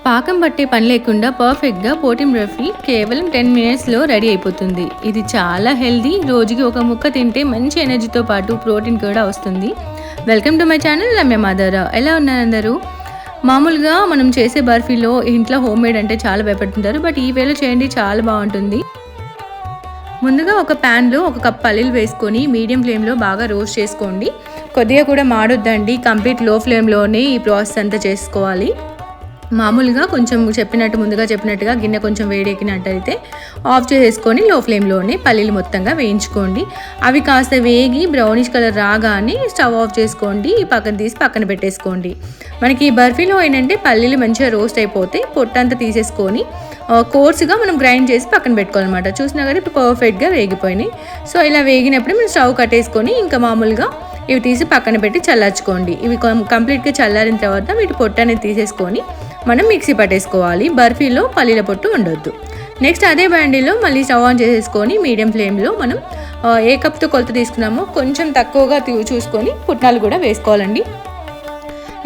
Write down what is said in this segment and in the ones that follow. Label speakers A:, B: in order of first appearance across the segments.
A: పాకం పట్టే పని లేకుండా పర్ఫెక్ట్‌గా ప్రోటీన్ బర్ఫీ కేవలం 10 మినిట్స్‌లో రెడీ అయిపోతుంది. ఇది చాలా హెల్తీ. రోజుకి ఒక ముక్క తింటే మంచి ఎనర్జీతో పాటు ప్రోటీన్ కూడా వస్తుంది. Welcome to my channel Ramya Madhavarao. ఎలా ఉన్నారు అందరూ? మామూలుగా మనం చేసే బర్ఫీలో ఇంట్లో హోమ్‌మేడ్ అంటే చాలా భయపడుతుంటారు. బట్ ఈ వేలో చేయండి, చాలా బాగుంటుంది. ముందుగా ఒక ప్యాన్లో 1 కప్ పల్లీలు వేసుకొని మీడియం ఫ్లేమ్లో బాగా రోస్ట్ చేసుకోండి. కొద్దిగా కూడా మాడొద్దండి. కంప్లీట్ లో ఫ్లేమ్లోనే ఈ ప్రాసెస్ అంతా చేసుకోవాలి. మామూలుగా కొంచెం ముందుగా చెప్పినట్టుగా గిన్నె కొంచెం వేడెక్కినట్టయితే ఆఫ్ చేసేసుకొని లో ఫ్లేమ్లోనే పల్లీలు మొత్తంగా వేయించుకోండి. అవి కాస్త వేగి బ్రౌనిష్ కలర్ రాగానే స్టవ్ ఆఫ్ చేసుకోండి. పక్కన పెట్టేసుకోండి. మనకి ఈ బర్ఫీలో ఏంటంటే పల్లీలు మంచిగా రోస్ట్ అయిపోతే పొట్టంతా తీసేసుకొని కోర్సుగా మనం గ్రైండ్ చేసి పక్కన పెట్టుకోవాలన్నమాట. చూసినా కానీ ఇప్పుడు పర్ఫెక్ట్గా వేగిపోయినాయి. సో ఇలా వేగినప్పుడు మనం స్టవ్ కట్టేసుకొని ఇంకా మామూలుగా ఇవి తీసి పక్కన పెట్టి చల్లార్చుకోండి. ఇవి కంప్లీట్గా చల్లారిన తర్వాత వీటి పొట్టు అనేది తీసేసుకొని మనం మిక్సీ పట్టేసుకోవాలి. బర్ఫీలో పల్లీల పొట్టు ఉండొద్దు. నెక్స్ట్ అదే బండిలో మళ్ళీ స్టవ్ ఆన్ చేసేసుకొని మీడియం ఫ్లేమ్లో మనం ఏ కప్తో కొలత తీసుకున్నామో కొంచెం తక్కువగా చూసుకొని పుట్నాలు కూడా వేసుకోవాలండి.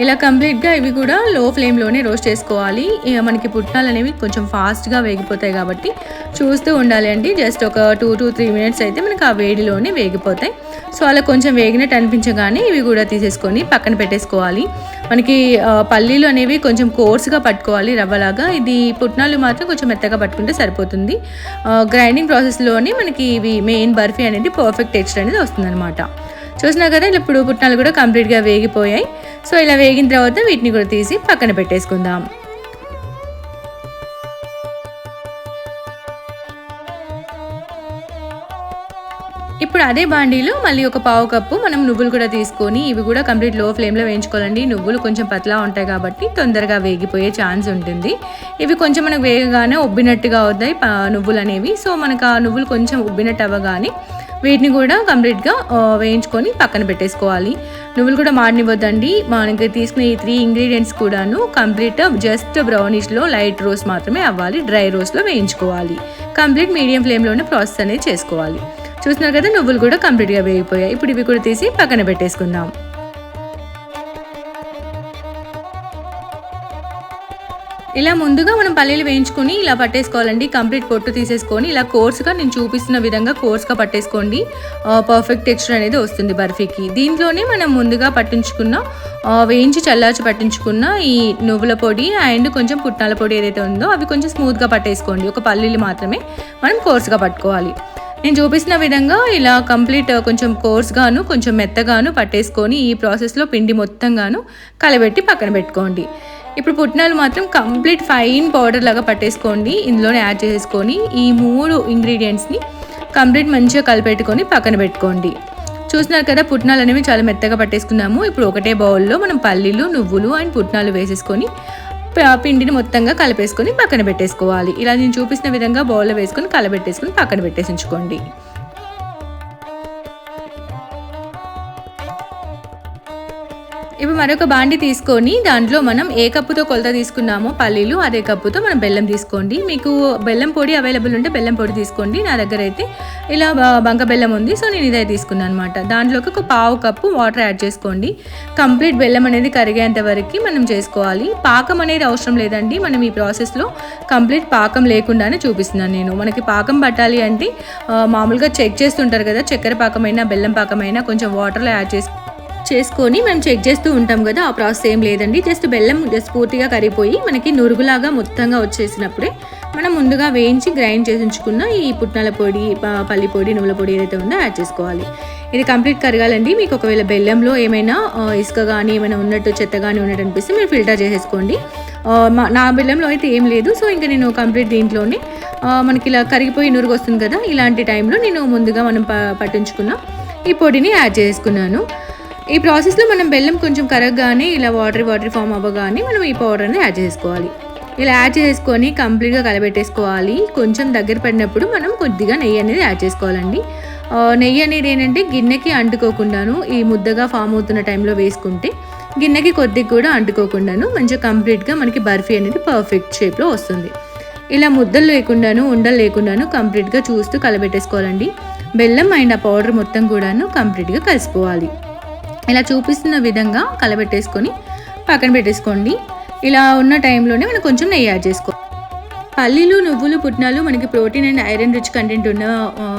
A: ఇలా కంప్లీట్గా ఇవి కూడా లో ఫ్లేమ్లోనే రోస్ట్ చేసుకోవాలి. మనకి పుట్నాలు అనేవి కొంచెం ఫాస్ట్గా వేగిపోతాయి కాబట్టి చూస్తూ ఉండాలి అండి. జస్ట్ ఒక 2 to 3 మినిట్స్ అయితే మనకి ఆ వేడిలోనే వేగిపోతాయి. సో అలా కొంచెం వేగినట్టు అనిపించగానే ఇవి కూడా తీసేసుకొని పక్కన పెట్టేసుకోవాలి. మనకి పల్లీలు అనేవి కొంచెం కోర్స్గా పట్టుకోవాలి రవ్వలాగా. ఇది పుట్నాలు మాత్రం కొంచెం మెత్తగా పట్టుకుంటే సరిపోతుంది. గ్రైండింగ్ ప్రాసెస్లోనే మనకి ఇవి మెయిన్ బర్ఫీ అనేది పర్ఫెక్ట్ టెక్స్చర్ అనేది వస్తుందన్నమాట. చూసినా కదా ఇప్పుడు పుట్నాలు కూడా కంప్లీట్గా వేగిపోయాయి. సో ఇలా వేగిన తర్వాత వీటిని కూడా తీసి పక్కన పెట్టేసుకుందాం. ఇప్పుడు అదే బాండీలో మళ్ళీ ఒక పావు కప్పు మనం నువ్వులు కూడా తీసుకొని ఇవి కూడా కంప్లీట్ లో ఫ్లేమ్లో వేయించుకోవాలండి. నువ్వులు కొంచెం పతలా ఉంటాయి కాబట్టి తొందరగా వేగిపోయే ఛాన్స్ ఉంటుంది. ఇవి కొంచెం మనకు వేగగానే ఉబ్బినట్టుగా అవుతాయి నువ్వులు అనేవి. సో మనకు ఆ నువ్వులు కొంచెం ఉబ్బినట్టు అవ్వగానే వీటిని కూడా కంప్లీట్గా వేయించుకొని పక్కన పెట్టేసుకోవాలి. నువ్వులు కూడా మాడనివ్వద్దండి. మనకి తీసుకునే ఈ 3 ఇంగ్రీడియంట్స్ కూడాను కంప్లీట్ జస్ట్ బ్రౌనిష్లో లైట్ రోస్ట్ మాత్రమే అవ్వాలి. డ్రై రోస్ట్లో వేయించుకోవాలి. కంప్లీట్ మీడియం ఫ్లేమ్లోనే ప్రాసెస్ అనేది చేసుకోవాలి. చూస్తున్నారు కదా, నువ్వులు కూడా కంప్లీట్గా వేగిపోయాయి. ఇప్పుడు ఇవి కూడా తీసి పక్కన పెట్టేసుకుందాం. ఇలా ముందుగా మనం పల్లీలు వేయించుకొని ఇలా పట్టేసుకోవాలండి. కంప్లీట్ పొట్టు తీసేసుకొని ఇలా కోర్స్గా నేను చూపిస్తున్న విధంగా కోర్స్గా పట్టేసుకోండి. పర్ఫెక్ట్ టెక్స్చర్ అనేది వస్తుంది బర్ఫీకి. దీంట్లోనే మనం ముందుగా పట్టించుకున్న వేయించి చల్లార్చి పట్టించుకున్న ఈ నువ్వుల పొడి అండ్ కొంచెం పుట్నాల పొడి ఏదైతే ఉందో అవి కొంచెం స్మూత్గా పట్టేసుకోండి. ఒక పల్లీలు మాత్రమే మనం కోర్స్గా పట్టుకోవాలి. నేను చూపిస్తున్న విధంగా ఇలా కంప్లీట్ కొంచెం కోర్స్గాను కొంచెం మెత్తగాను పట్టేసుకొని ఈ ప్రాసెస్లో పిండి మొత్తంగాను కలబెట్టి పక్కన పెట్టుకోండి. ఇప్పుడు పుట్నాలు మాత్రం కంప్లీట్ ఫైన్ పౌడర్ లాగా పట్టేసుకోండి. ఇందులోనే యాడ్ చేసుకొని ఈ 3 ఇంగ్రీడియంట్స్ని కంప్లీట్ మంచిగా కలిపెట్టుకొని పక్కన పెట్టుకోండి. చూస్తున్నారు కదా, పుట్నాలు అనేవి చాలా మెత్తగా పట్టేసుకున్నాము. ఇప్పుడు ఒకటే బౌల్లో మనం పల్లీలు, నువ్వులు అండ్ పుట్నాలు వేసేసుకొని పిండిని మొత్తంగా కలిపేసుకొని పక్కన పెట్టేసుకోవాలి. ఇలా నేను చూపిస్తున్న విధంగా బౌల్లో వేసుకొని కలబెట్టేసుకొని పక్కన పెట్టేసి ఉంచుకోండి. ఇప్పుడు మరొక బాండి తీసుకొని దాంట్లో మనం ఏ కప్పుతో కొలత తీసుకున్నామో పల్లీలు అదే కప్పుతో మనం బెల్లం తీసుకోండి. మీకు బెల్లం పొడి అవైలబుల్ ఉంటే బెల్లం పొడి తీసుకోండి. నా దగ్గర అయితే ఇలా బంక బెల్లం ఉంది. సో నేను ఇదే తీసుకున్నాను అనమాట. దాంట్లోకి ఒక పావు కప్పు వాటర్ యాడ్ చేసుకోండి. కంప్లీట్ బెల్లం అనేది కరిగేంత వరకు మనం చేసుకోవాలి. పాకం అనేది అవసరం లేదండి. మనం ఈ ప్రాసెస్లో కంప్లీట్ పాకం లేకుండానే చూపిస్తున్నాను నేను. మనకి పాకం పట్టాలి అంటే మామూలుగా చెక్ చేస్తుంటారు కదా, చక్కెర పాకమైనా బెల్లం పాకమైనా కొంచెం వాటర్లో యాడ్ చేసుకొని మనం చెక్ చేస్తూ ఉంటాం కదా, ఆ ప్రాసెస్ ఏం లేదండి. జస్ట్ బెల్లం పూర్తిగా కరిగిపోయి మనకి నురుగులాగా మొత్తంగా వచ్చేసినప్పుడే మనం ముందుగా వేయించి గ్రైండ్ చేసి ఉంచుకున్న ఈ పుట్నాల పొడి, పల్లి పొడి, నువ్వుల పొడి ఏదైతే ఉందో యాడ్ చేసుకోవాలి. ఇది కంప్లీట్ కరగాలండి. మీకు ఒకవేళ బెల్లంలో ఏమైనా ఇసుక కానీ ఏమైనా ఉన్నట్టు చెత్త కానీ ఉన్నట్టు అనిపిస్తే మీరు ఫిల్టర్ చేసేసుకోండి. నా బెల్లంలో అయితే ఏం లేదు. సో ఇంకా నేను కంప్లీట్ దీంట్లోనే మనకి ఇలా కరిగిపోయి నురుగు వస్తుంది కదా, ఇలాంటి టైంలో నేను ముందుగా మనం పట్టించుకున్న ఈ పొడిని యాడ్ చేసుకున్నాను. ఈ ప్రాసెస్లో మనం బెల్లం కొంచెం కరగగానే ఇలా వాటర్ ఫామ్ అవ్వగానే మనం ఈ పౌడర్ అనేది యాడ్ చేసుకోవాలి. ఇలా యాడ్ చేసుకొని కంప్లీట్గా కలబెట్టేసుకోవాలి. కొంచెం దగ్గర పడినప్పుడు మనం కొద్దిగా నెయ్యి అనేది యాడ్ చేసుకోవాలండి. నెయ్యి అనేది ఏంటంటే గిన్నెకి అంటుకోకుండాను ఈ ముద్దగా ఫామ్ అవుతున్న టైంలో వేసుకుంటే గిన్నెకి కొద్దిగా కూడా అంటుకోకుండాను మంచిగా కంప్లీట్గా మనకి బర్ఫీ అనేది పర్ఫెక్ట్ షేప్లో వస్తుంది. ఇలా ముద్దలు లేకుండాను ఉండలు లేకుండాను కంప్లీట్గా చూస్తూ కలబెట్టేసుకోవాలండి. బెల్లం అండ్ ఆ పౌడర్ మొత్తం కూడాను కంప్లీట్గా కలిసిపోవాలి. ఇలా చూపిస్తున్న విధంగా కలబెట్టేసుకొని పక్కన పెట్టేసుకోండి. ఇలా ఉన్న టైంలోనే మనం కొంచెం నెయ్యి యాడ్ చేసుకోవాలి. పల్లీలు, నువ్వులు, పుట్నాలు మనకి protein and iron rich content ఉన్న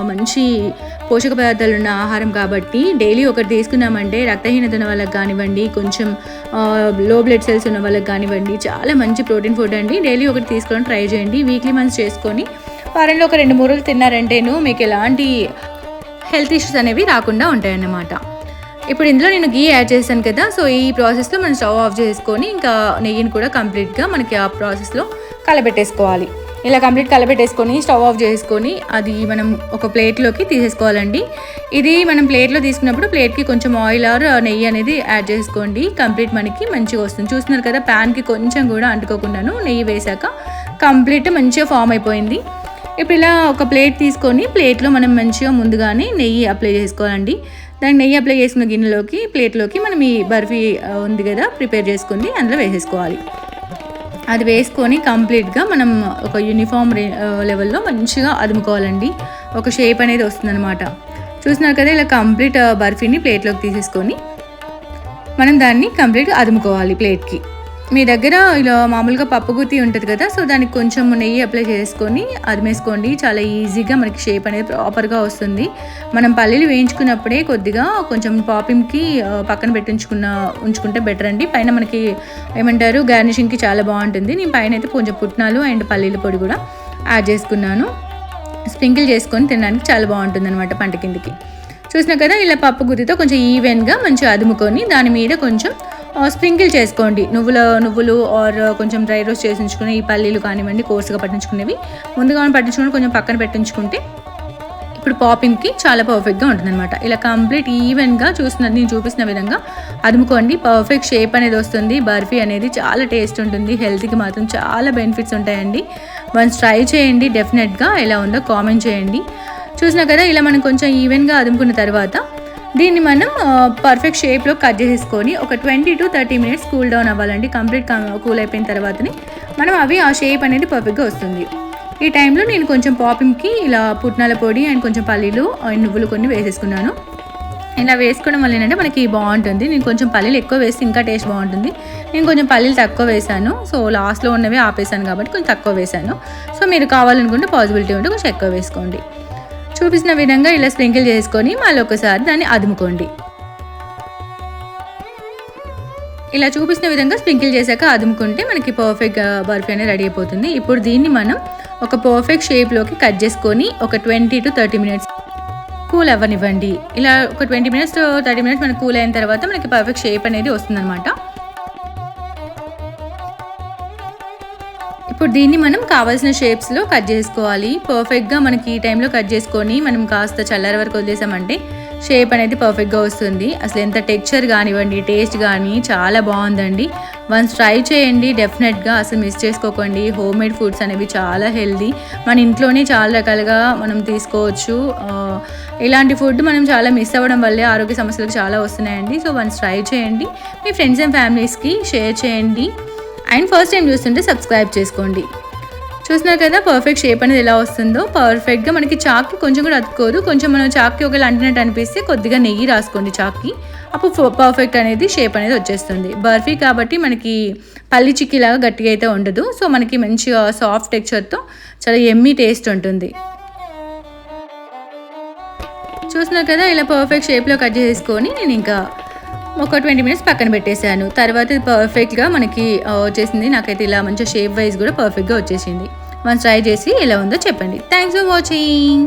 A: మంచి పోషక పదార్థాలు ఉన్న ఆహారం కాబట్టి డైలీ ఒకటి తీసుకున్నామంటే రక్తహీనత ఉన్న వాళ్ళకి కానివ్వండి, కొంచెం లో బ్లడ్ సెల్స్ ఉన్న వాళ్ళకి కానివ్వండి, చాలా మంచి ప్రోటీన్ ఫుడ్ అండి. డైలీ ఒకటి తీసుకోవడం ట్రై చేయండి. వీక్లీ మంత్స్ చేసుకొని వారంలో ఒక 2-3 రోజులు తిన్నారంటేను మీకు ఎలాంటి హెల్త్ ఇష్యూస్ అనేవి రాకుండా ఉంటాయన్నమాట. ఇప్పుడు ఇందులో నేను గీ యాడ్ చేశాను కదా, సో ఈ ప్రాసెస్లో మనం స్టవ్ ఆఫ్ చేసుకొని ఇంకా నెయ్యిని కూడా కంప్లీట్గా మనకి ఆ ప్రాసెస్లో కలబెట్టేసుకోవాలి. ఇలా కంప్లీట్ కలబెట్టేసుకొని స్టవ్ ఆఫ్ చేసుకొని అది మనం ఒక ప్లేట్లోకి తీసేసుకోవాలండి. ఇది మనం ప్లేట్లో తీసుకున్నప్పుడు ప్లేట్కి కొంచెం ఆయిల్ ఆర్ నెయ్యి అనేది యాడ్ చేసుకోండి. కంప్లీట్ మనకి మంచిగా వస్తుంది. చూస్తున్నారు కదా, ప్యాన్కి కొంచెం కూడా అంటుకోకుండాను నెయ్యి వేసాక కంప్లీట్ మంచిగా ఫామ్ అయిపోయింది. ఇప్పుడు ఇలా ఒక ప్లేట్ తీసుకొని ప్లేట్లో మనం మంచిగా ముందుగానే నెయ్యి అప్లై చేసుకోవాలండి. దానికి నెయ్యి అప్లై చేసుకున్న గిన్నెలోకి ప్లేట్లోకి మనం ఈ బర్ఫీ ఉంది కదా ప్రిపేర్ చేసుకుంది అందులో వేసేసుకోవాలి. అది వేసుకొని కంప్లీట్గా మనం ఒక యూనిఫామ్ లెవెల్లో మంచిగా అదుముకోవాలండి. ఒక షేప్ అనేది వస్తుందన్నమాట. చూస్తున్నారు కదా, ఇలా కంప్లీట్ బర్ఫీని ప్లేట్లోకి తీసేసుకొని మనం దాన్ని కంప్లీట్గా అదుముకోవాలి ప్లేట్కి. మీ దగ్గర ఇలా మామూలుగా పప్పు గుత్తి ఉంటుంది కదా, సో దానికి కొంచెం నెయ్యి అప్లై చేసుకొని అదిమేసుకోండి. చాలా ఈజీగా మనకి షేప్ అనేది ప్రాపర్గా వస్తుంది. మనం పల్లీలు వేయించుకున్నప్పుడే కొద్దిగా కొంచెం పాపింగ్కి పక్కన ఉంచుకుంటే బెటర్ అండి. పైన మనకి ఏమంటారు గార్నిషింగ్కి చాలా బాగుంటుంది. నేను పైన అయితే కొంచెం పుట్నాలు అండ్ పల్లీల పొడి కూడా యాడ్ చేసుకున్నాను. స్ప్రింకిల్ చేసుకొని తినడానికి చాలా బాగుంటుంది అనమాట పంట కిందికి. చూసినా కదా, ఇలా పప్పు గుత్తితో కొంచెం ఈవెన్గా మంచిగా అదుముకొని దాని మీద కొంచెం స్ప్రింకిల్ చేసుకోండి. నువ్వులు ఆర్ కొంచెం డ్రై రోస్ట్ చేసి ఉంచుకుని ఈ పల్లీలు కానివ్వండి కోర్సుగా పట్టించుకునేవి ముందుగా పట్టించుకొని కొంచెం పక్కన పెట్టించుకుంటే ఇప్పుడు పాపింగ్కి చాలా పర్ఫెక్ట్గా ఉంటుందన్నమాట. ఇలా కంప్లీట్ ఈవెన్గా నేను చూపిస్తున్న విధంగా అదుముకోండి. పర్ఫెక్ట్ షేప్ అనేది వస్తుంది. బర్ఫీ అనేది చాలా టేస్ట్ ఉంటుంది. హెల్త్కి మాత్రం చాలా బెనిఫిట్స్ ఉంటాయండి. వన్స్ ట్రై చేయండి. డెఫినెట్గా ఎలా ఉందో కామెంట్ చేయండి. చూసినా కదా, ఇలా మనం కొంచెం ఈవెన్గా అదుముకున్న తర్వాత దీన్ని మనం పర్ఫెక్ట్ షేప్లో కట్ చేసేసుకొని ఒక 20 to 30 మినిట్స్ కూల్ డౌన్ అవ్వాలండి. కంప్లీట్ కూల్ అయిపోయిన తర్వాతనే మనం ఆ షేప్ అనేది పర్ఫెక్ట్గా వస్తుంది. ఈ టైంలో నేను కొంచెం పాపింగ్కి ఇలా పుట్నాల పొడి అండ్ కొంచెం పల్లీలు అండ్ నువ్వులు కొన్ని వేసేసుకున్నాను. ఇలా వేసుకోవడం వల్ల ఏంటంటే మనకి బాగుంటుంది. నేను కొంచెం పల్లీలు ఎక్కువ వేస్తే ఇంకా టేస్ట్ బాగుంటుంది. నేను కొంచెం పల్లీలు తక్కువ వేసాను. సో లాస్ట్లో ఉన్నవి ఆపేసాను కాబట్టి కొంచెం తక్కువ వేసాను. సో మీరు కావాలనుకుంటే పాసిబిలిటీ ఉంటే కొంచెం ఎక్కువ వేసుకోండి. చూపించిన విధంగా ఇలా స్ప్రింకిల్ చేసుకొని మళ్ళీ ఒకసారి దాన్ని అదుముకోండి. ఇలా చూపించిన విధంగా స్ప్రింకిల్ చేశాక అదుముకుంటే మనకి పర్ఫెక్ట్ బర్ఫీ అనేది రెడీ అయిపోతుంది. ఇప్పుడు దీన్ని మనం ఒక పర్ఫెక్ట్ షేప్లోకి కట్ చేసుకొని ఒక 20 to 30 మినిట్స్ కూల్ అవ్వనివ్వండి. ఇలా ఒక 20 మినిట్స్ 30 మినిట్స్ మనకి కూల్ అయిన తర్వాత మనకి పర్ఫెక్ట్ షేప్ అనేది వస్తుందన్నమాట. ఇప్పుడు దీన్ని మనం కావాల్సిన షేప్స్లో కట్ చేసుకోవాలి. పర్ఫెక్ట్గా మనకి ఈ టైంలో కట్ చేసుకొని మనం కాస్త చల్లారి వరకు వదిలేసామంటే షేప్ అనేది పర్ఫెక్ట్గా వస్తుంది. అసలు ఎంత టెక్స్చర్ కానివ్వండి, టేస్ట్ కానీ చాలా బాగుందండి. వన్స్ ట్రై చేయండి డెఫినెట్గా, అసలు మిస్ చేసుకోకండి. హోమ్ మేడ్ ఫుడ్స్ అనేవి చాలా హెల్దీ. మన ఇంట్లోనే చాలా రకాలుగా మనం తీసుకోవచ్చు. ఇలాంటి ఫుడ్ మనం చాలా మిస్ అవ్వడం వల్లే ఆరోగ్య సమస్యలకు చాలా వస్తున్నాయండి. సో వన్స్ ట్రై చేయండి. మీ ఫ్రెండ్స్ అండ్ ఫ్యామిలీస్కి షేర్ చేయండి. అండ్ ఫస్ట్ టైం చూస్తుంటే సబ్స్క్రైబ్ చేసుకోండి. చూస్తున్నారు కదా పర్ఫెక్ట్ షేప్ అనేది ఎలా వస్తుందో. పర్ఫెక్ట్గా మనకి చాక్కి కొంచెం కూడా అతుక్కోదు. కొంచెం మనం చాక్కి ఒకవేళ అంటినట్టు అనిపిస్తే కొద్దిగా నెయ్యి రాసుకోండి చాక్కి. అప్పుడు పర్ఫెక్ట్ అనేది షేప్ అనేది వచ్చేస్తుంది. బర్ఫీ కాబట్టి మనకి పల్లి చిక్కీలాగా గట్టిగా అయితే ఉండదు. సో మనకి మంచిగా సాఫ్ట్ టెక్స్చర్తో చాలా ఎమ్మీ టేస్ట్ ఉంటుంది. చూస్తున్నారు కదా, ఇలా పర్ఫెక్ట్ షేప్లో కట్ చేసుకొని నేను ఇంకా ఒక 20 మినిట్స్ పక్కన పెట్టేశాను. తర్వాత ఇది పర్ఫెక్ట్గా మనకి వచ్చేసింది. నాకైతే ఇలా మంచిగా షేప్ వైజ్ కూడా పర్ఫెక్ట్గా వచ్చేసింది. మనం ట్రై చేసి ఎలా ఉందో చెప్పండి. Thanks for watching.